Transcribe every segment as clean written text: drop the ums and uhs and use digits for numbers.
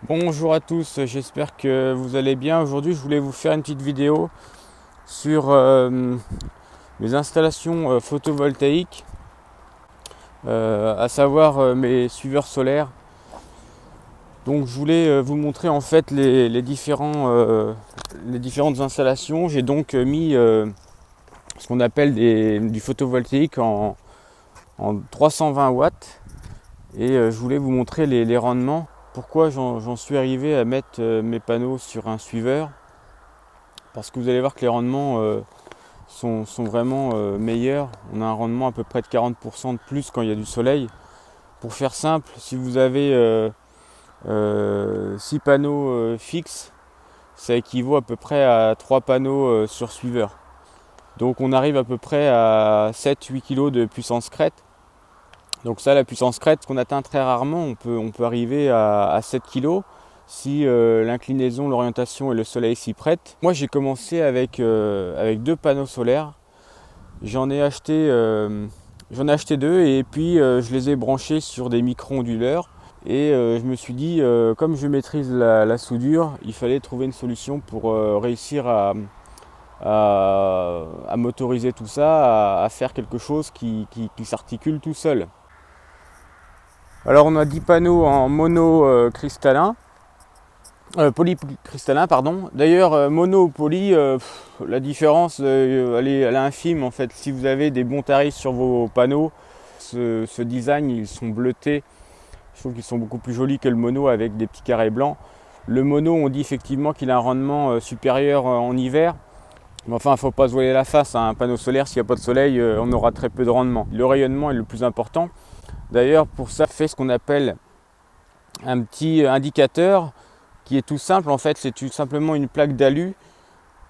Bonjour à tous, j'espère que vous allez bien. Aujourd'hui, je voulais vous faire une petite vidéo sur mes installations photovoltaïques, à savoir mes suiveurs solaires. Donc, je voulais vous montrer en fait les différentes installations. J'ai donc mis ce qu'on appelle du photovoltaïque en 320 watts et je voulais vous montrer les rendements. Pourquoi j'en suis arrivé à mettre mes panneaux sur un suiveur? Parce que vous allez voir que les rendements sont vraiment meilleurs. On a un rendement à peu près de 40% de plus quand il y a du soleil. Pour faire simple, si vous avez 6 panneaux fixes, ça équivaut à peu près à 3 panneaux sur suiveur. Donc on arrive à peu près à 7-8 kg de puissance crête. Donc ça, la puissance crête, qu'on atteint très rarement, on peut arriver à 7 kg si l'inclinaison, l'orientation et le soleil s'y prêtent. Moi j'ai commencé avec 2 panneaux solaires. J'en ai acheté 2 et puis je les ai branchés sur des micro-onduleurs. Et je me suis dit, comme je maîtrise la soudure, il fallait trouver une solution pour réussir à motoriser tout ça, à faire quelque chose qui s'articule tout seul. Alors on a 10 panneaux en mono cristallin, polycristallin pardon. D'ailleurs mono ou poly, la différence elle est infime en fait. Si vous avez des bons tarifs sur vos panneaux, ce design ils sont bleutés. Je trouve qu'ils sont beaucoup plus jolis que le mono avec des petits carrés blancs. Le mono, on dit effectivement qu'il a un rendement supérieur en hiver. Mais enfin, il ne faut pas se voiler la face. Un panneau solaire, s'il n'y a pas de soleil, on aura très peu de rendement. Le rayonnement est le plus important. D'ailleurs, pour ça, fait ce qu'on appelle un petit indicateur qui est tout simple. En fait, c'est tout simplement une plaque d'alu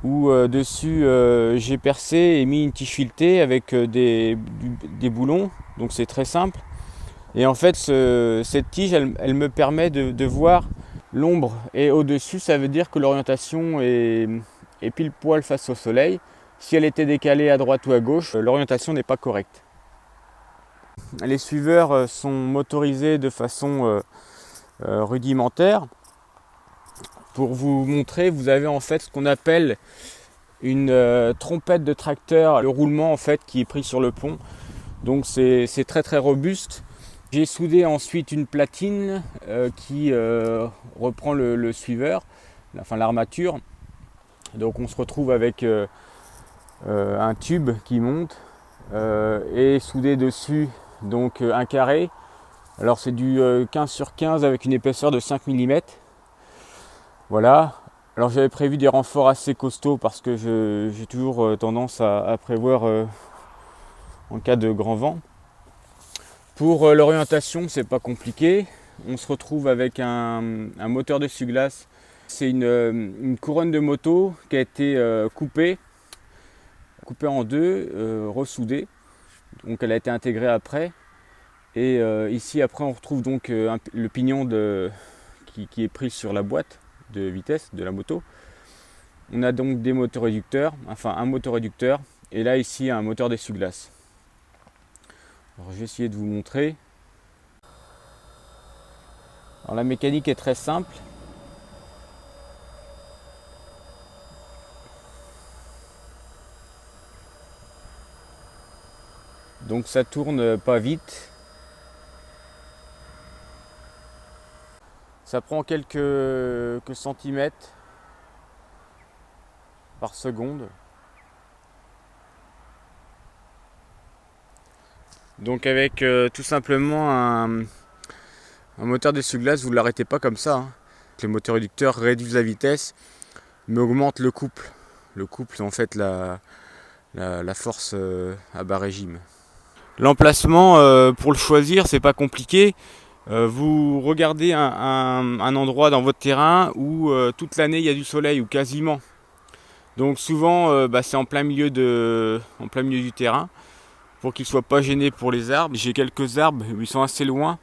où dessus j'ai percé et mis une tige filetée avec des boulons. Donc c'est très simple. Et en fait, cette tige, elle me permet de voir l'ombre. Et au-dessus, ça veut dire que l'orientation est pile poil face au soleil. Si elle était décalée à droite ou à gauche, l'orientation n'est pas correcte. Les suiveurs sont motorisés de façon rudimentaire. Pour vous montrer, vous avez en fait ce qu'on appelle une trompette de tracteur, le roulement en fait qui est pris sur le pont. Donc c'est très très robuste. J'ai soudé ensuite une platine qui reprend le suiveur, enfin l'armature. Donc on se retrouve avec un tube qui monte et soudé dessus donc un carré. Alors c'est du 15 sur 15 avec une épaisseur de 5 mm. Voilà. Alors j'avais prévu des renforts assez costauds parce que j'ai toujours tendance à prévoir en cas de grand vent. Pour l'orientation, c'est pas compliqué. On se retrouve avec un moteur d'essuie-glace. C'est une couronne de moto qui a été coupée en deux, ressoudée. Donc elle a été intégrée après. Et ici après on retrouve donc le pignon qui est pris sur la boîte de vitesse de la moto. On a donc des motoréducteurs, enfin un motoréducteur. Et là ici un moteur d'essuie-glace. Alors je vais essayer de vous montrer. Alors la mécanique est très simple. Donc ça tourne pas vite. Ça prend quelques centimètres par seconde. Donc avec tout simplement un moteur d'essuie-glace, vous ne l'arrêtez pas comme ça. Les moteurs réducteurs réduisent la vitesse mais augmentent le couple. Le couple c'est en fait la force à bas régime. L'emplacement pour le choisir, c'est pas compliqué. Vous regardez un endroit dans votre terrain où toute l'année il y a du soleil ou quasiment. Donc souvent c'est en plein milieu du terrain pour qu'il ne soit pas gêné pour les arbres. J'ai quelques arbres, ils sont assez loin.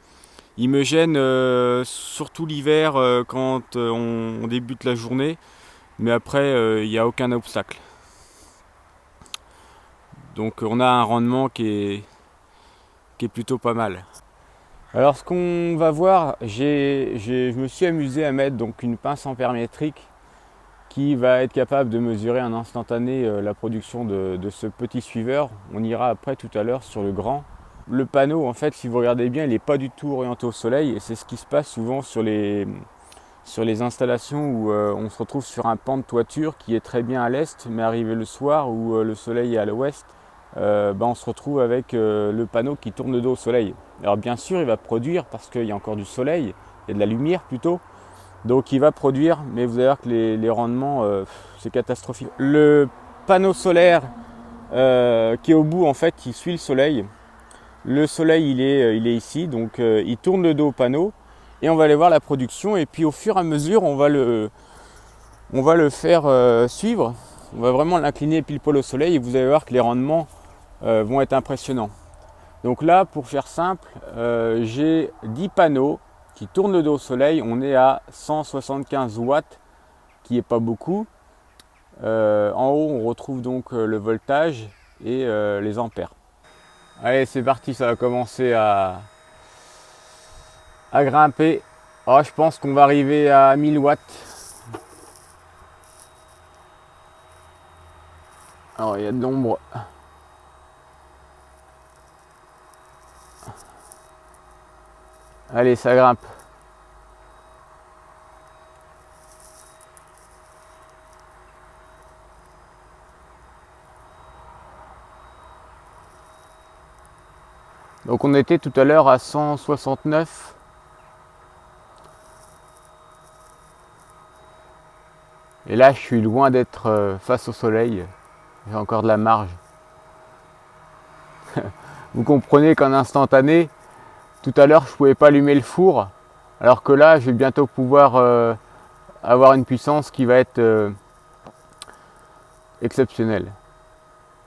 Ils me gênent surtout l'hiver quand on débute la journée. Mais après il n'y a aucun obstacle. Donc on a un rendement qui est plutôt pas mal. Alors ce qu'on va voir, je me suis amusé à mettre donc une pince ampère-métrique qui va être capable de mesurer en instantané la production de ce petit suiveur. On ira après tout à l'heure sur le grand. Le panneau, en fait, si vous regardez bien, il n'est pas du tout orienté au soleil et c'est ce qui se passe souvent sur les installations où on se retrouve sur un pan de toiture qui est très bien à l'est, mais arrivé le soir où le soleil est à l'ouest, on se retrouve avec le panneau qui tourne de dos au soleil. Alors bien sûr, il va produire parce qu'il y a encore du soleil, il y a de la lumière plutôt, donc il va produire, mais vous allez voir que les rendements, c'est catastrophique. Le panneau solaire qui est au bout, en fait, il suit le soleil. Le soleil, il est ici, donc il tourne le dos au panneau. Et on va aller voir la production et puis au fur et à mesure on va le faire suivre. On va vraiment l'incliner pile poil au soleil et vous allez voir que les rendements vont être impressionnants. Donc là, pour faire simple, j'ai 10 panneaux qui tournent le dos au soleil. On est à 175 watts, qui n'est pas beaucoup. En haut, on retrouve donc le voltage et les ampères. Allez, c'est parti, ça va commencer à grimper. Oh, je pense qu'on va arriver à 1000 watts. Alors il y a de l'ombre. Allez, ça grimpe. Donc on était tout à l'heure à 169. Et là, je suis loin d'être face au soleil. J'ai encore de la marge. Vous comprenez qu'en instantané, tout à l'heure, je ne pouvais pas allumer le four. Alors que là, je vais bientôt pouvoir avoir une puissance qui va être exceptionnelle.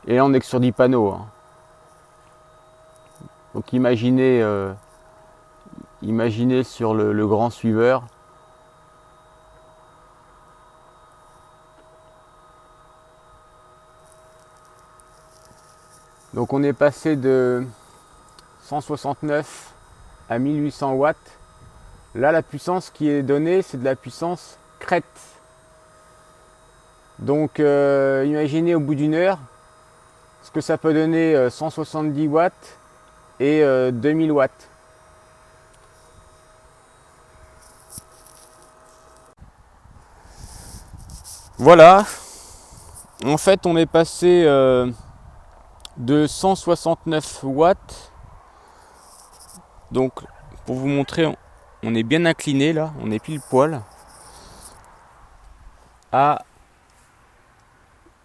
Et là, on est que sur 10 panneaux. Hein. Donc imaginez sur le grand suiveur. Donc on est passé de 169 à 1800 watts. Là, la puissance qui est donnée, c'est de la puissance crête. Donc imaginez au bout d'une heure ce que ça peut donner 170 watts et 2000 watts. Voilà, en fait on est passé de 169 watts. Donc pour vous montrer, on est bien incliné là, on est pile poil à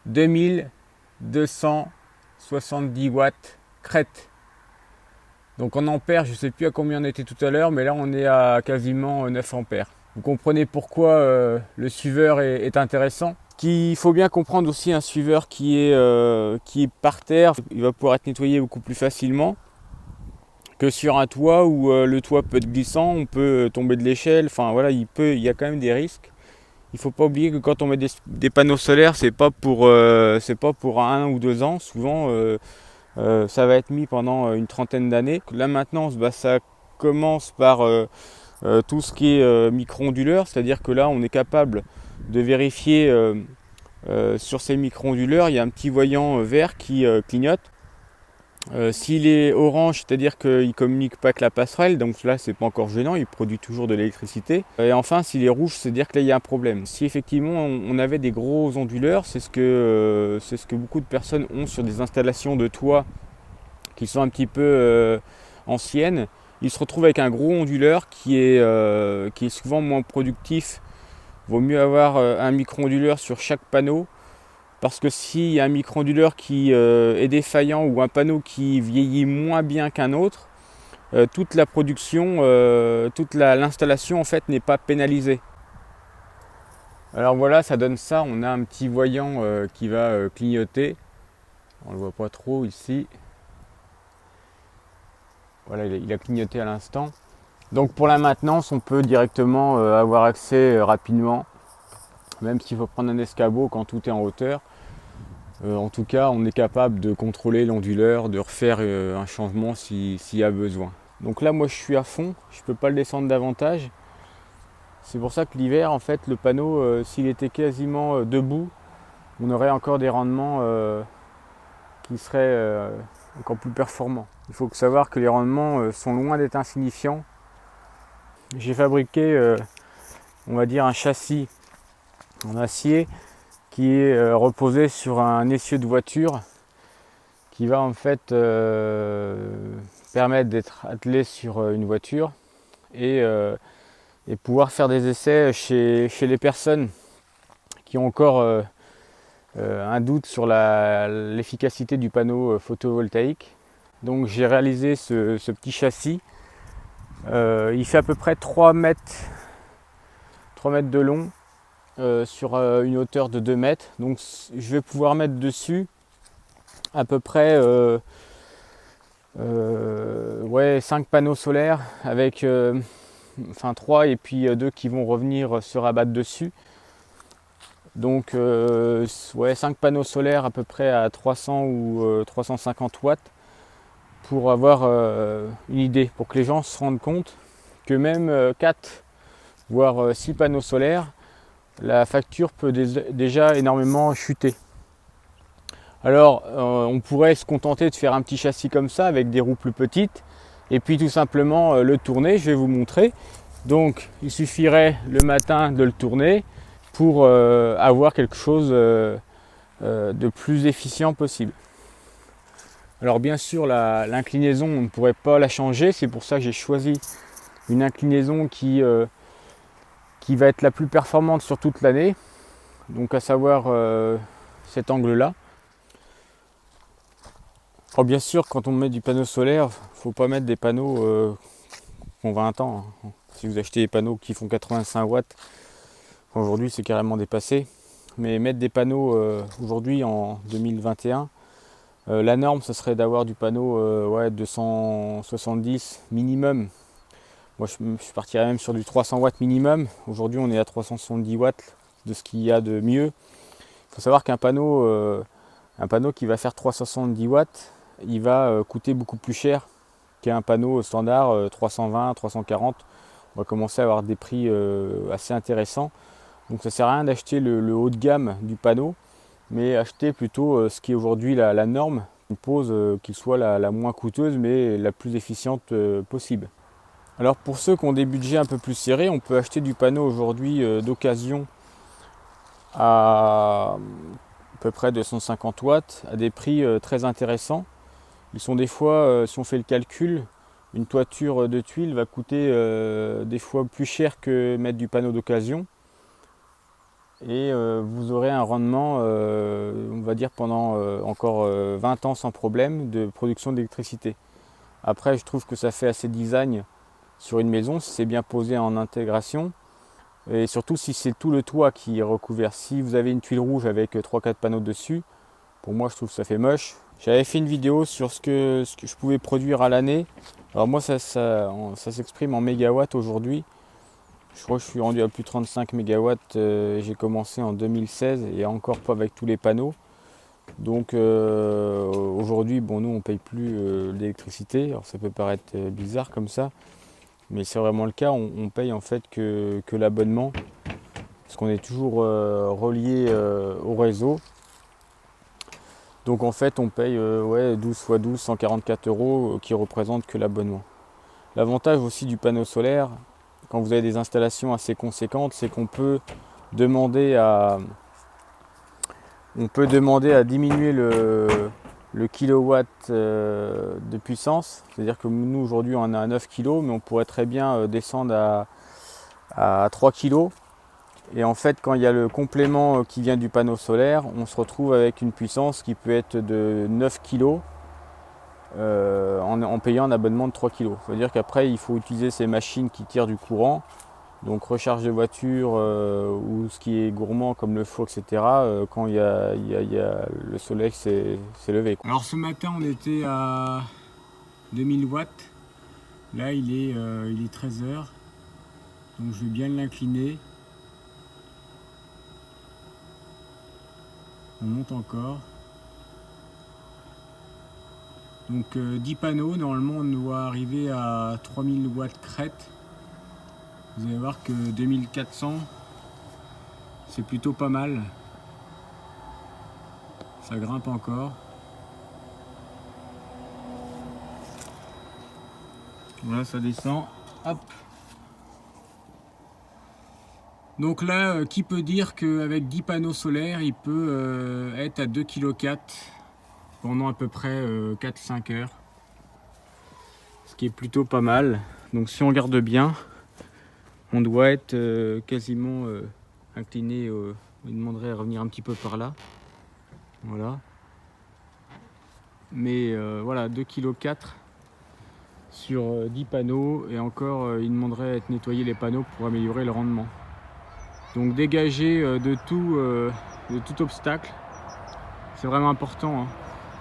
2270 watts crête. Donc en ampères, je ne sais plus à combien on était tout à l'heure, mais là on est à quasiment 9 ampères. Vous comprenez pourquoi le suiveur est intéressant. Il faut bien comprendre aussi un suiveur qui est par terre, il va pouvoir être nettoyé beaucoup plus facilement que sur un toit où le toit peut être glissant, on peut tomber de l'échelle, enfin voilà, il y a quand même des risques. Il ne faut pas oublier que quand on met des panneaux solaires, c'est pas pour 1 ou 2 ans, souvent ça va être mis pendant une trentaine d'années. La maintenance, ça commence par tout ce qui est micro-onduleur, c'est-à-dire que là on est capable de vérifier sur ces micro-onduleurs, il y a un petit voyant vert qui clignote. S'il est orange, c'est-à-dire qu'il ne communique pas avec la passerelle, donc là c'est pas encore gênant, il produit toujours de l'électricité. Et enfin s'il est rouge, c'est-à-dire que là il y a un problème. Si effectivement on avait des gros onduleurs, c'est ce que beaucoup de personnes ont sur des installations de toit qui sont un petit peu anciennes, ils se retrouvent avec un gros onduleur qui est souvent moins productif. Il vaut mieux avoir un micro-onduleur sur chaque panneau. Parce que s'il y a un micro-onduleur qui est défaillant ou un panneau qui vieillit moins bien qu'un autre, toute la production, toute l'installation en fait n'est pas pénalisée. Alors voilà, ça donne ça. On a un petit voyant qui va clignoter. On ne le voit pas trop ici. Voilà, il a clignoté à l'instant. Donc pour la maintenance, on peut directement avoir accès rapidement, même s'il faut prendre un escabeau quand tout est en hauteur. En tout cas, on est capable de contrôler l'onduleur, de refaire un changement s'il y a besoin. Donc là moi je suis à fond, je ne peux pas le descendre davantage. C'est pour ça que l'hiver en fait le panneau s'il était quasiment debout, on aurait encore des rendements qui seraient encore plus performants. Il faut savoir que les rendements sont loin d'être insignifiants. J'ai fabriqué on va dire un châssis en acier qui est reposé sur un essieu de voiture qui va en fait permettre d'être attelé sur une voiture et pouvoir faire des essais chez les personnes qui ont encore un doute sur l'efficacité du panneau photovoltaïque. Donc j'ai réalisé ce petit châssis. Il fait à peu près 3 mètres de long sur une hauteur de 2 mètres. Donc je vais pouvoir mettre dessus à peu près 5 panneaux solaires avec 3 et puis 2 qui vont revenir se rabattre dessus. Donc 5 panneaux solaires à peu près à 300 ou 350 watts pour avoir une idée, pour que les gens se rendent compte que même 4 voire 6 panneaux solaires, la facture peut déjà énormément chuter. Alors on pourrait se contenter de faire un petit châssis comme ça avec des roues plus petites et puis tout simplement le tourner. Je vais vous montrer. Donc il suffirait le matin de le tourner pour avoir quelque chose de plus efficient possible. Alors bien sûr l'inclinaison on ne pourrait pas la changer, c'est pour ça que j'ai choisi une inclinaison qui va être la plus performante sur toute l'année, donc à savoir cet angle là. Alors bien sûr quand on met du panneau solaire, il ne faut pas mettre des panneaux qui ont 20 ans. Si vous achetez des panneaux qui font 85 watts, aujourd'hui c'est carrément dépassé. Mais mettre des panneaux aujourd'hui en 2021, la norme ce serait d'avoir du panneau 270 minimum. Moi je partirais même sur du 300 watts minimum. Aujourd'hui on est à 370 watts de ce qu'il y a de mieux. Il faut savoir qu'un panneau qui va faire 370 watts, il va coûter beaucoup plus cher qu'un panneau standard 320, 340. On va commencer à avoir des prix assez intéressants. Donc ça ne sert à rien d'acheter le haut de gamme du panneau, mais acheter plutôt ce qui est aujourd'hui la norme. On propose qu'il soit la moins coûteuse mais la plus efficiente possible. Alors pour ceux qui ont des budgets un peu plus serrés, on peut acheter du panneau aujourd'hui d'occasion à peu près 250 watts à des prix très intéressants. Ils sont des fois, si on fait le calcul, une toiture de tuiles va coûter des fois plus cher que mettre du panneau d'occasion. Et vous aurez un rendement, on va dire pendant encore 20 ans sans problème de production d'électricité. Après, je trouve que ça fait assez design sur une maison si c'est bien posé en intégration. Et surtout si c'est tout le toit qui est recouvert. Si vous avez une tuile rouge avec 3-4 panneaux dessus, pour moi je trouve que ça fait moche. J'avais fait une vidéo sur ce que je pouvais produire à l'année. Alors moi ça s'exprime en mégawatts aujourd'hui. Je crois que je suis rendu à plus de 35 mégawatts. J'ai commencé en 2016 et encore pas avec tous les panneaux. Donc aujourd'hui, bon, nous on paye plus d'électricité. Alors ça peut paraître bizarre comme ça, mais c'est vraiment le cas. On paye en fait que l'abonnement, parce qu'on est toujours relié au réseau. Donc en fait on paye 12 x 12, 144 euros qui représentent que l'abonnement. L'avantage aussi du panneau solaire, quand vous avez des installations assez conséquentes, c'est qu'on peut demander à diminuer le kilowatt de puissance. C'est-à-dire que nous aujourd'hui on est à 9 kg, mais on pourrait très bien descendre à 3 kg. Et en fait quand il y a le complément qui vient du panneau solaire, on se retrouve avec une puissance qui peut être de 9 kg en payant un abonnement de 3 kg. C'est-à-dire qu'après il faut utiliser ces machines qui tirent du courant. Donc recharge de voiture ou ce qui est gourmand comme le four, etc. Quand il y a le soleil s'est levé. Alors ce matin on était à 2000 watts. Là il est 13 h. Donc je vais bien l'incliner. On monte encore. Donc 10 panneaux, normalement on doit arriver à 3000 watts crête. Vous allez voir que 2400, c'est plutôt pas mal. Ça grimpe encore. Voilà, ça descend. Hop. Donc là, qui peut dire qu'avec 10 panneaux solaires, il peut être à 2,4 kg pendant à peu près 4-5 heures. Ce qui est plutôt pas mal. Donc si on regarde bien, on doit être quasiment incliné. Il demanderait à revenir un petit peu par là. Voilà. Mais voilà, 2,4 kg sur 10 panneaux. Et encore, il demanderait à être nettoyé les panneaux pour améliorer le rendement. Donc dégager de tout obstacle, c'est vraiment important, hein.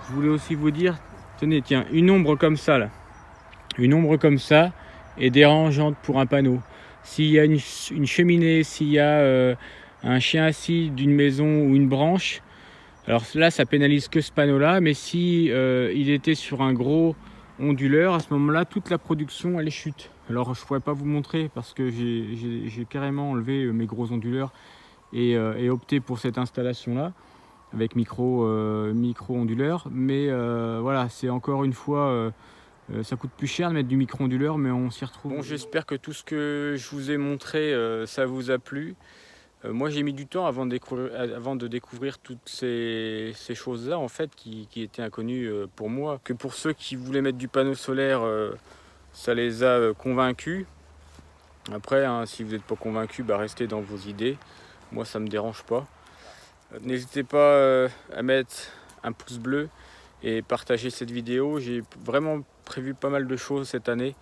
Je voulais aussi vous dire, tenez, tiens, une ombre comme ça, là. Une ombre comme ça est dérangeante pour un panneau. S'il y a une cheminée, s'il y a un chien assis d'une maison ou une branche, alors là, ça pénalise que ce panneau-là. Mais si il était sur un gros onduleur, à ce moment-là, toute la production, elle chute. Alors, je ne pourrais pas vous montrer parce que j'ai carrément enlevé mes gros onduleurs et opté pour cette installation-là avec micro onduleur. Mais voilà, c'est encore une fois... ça coûte plus cher de mettre du micro-onduleur, mais on s'y retrouve. Bon, j'espère que tout ce que je vous ai montré, ça vous a plu. Moi, j'ai mis du temps avant de découvrir toutes ces choses-là, en fait, qui étaient inconnues pour moi. Que pour ceux qui voulaient mettre du panneau solaire, ça les a convaincus. Après, hein, si vous n'êtes pas convaincu, bah, restez dans vos idées. Moi, ça ne me dérange pas. N'hésitez pas à mettre un pouce bleu et partager cette vidéo. J'ai vraiment prévu pas mal de choses cette année.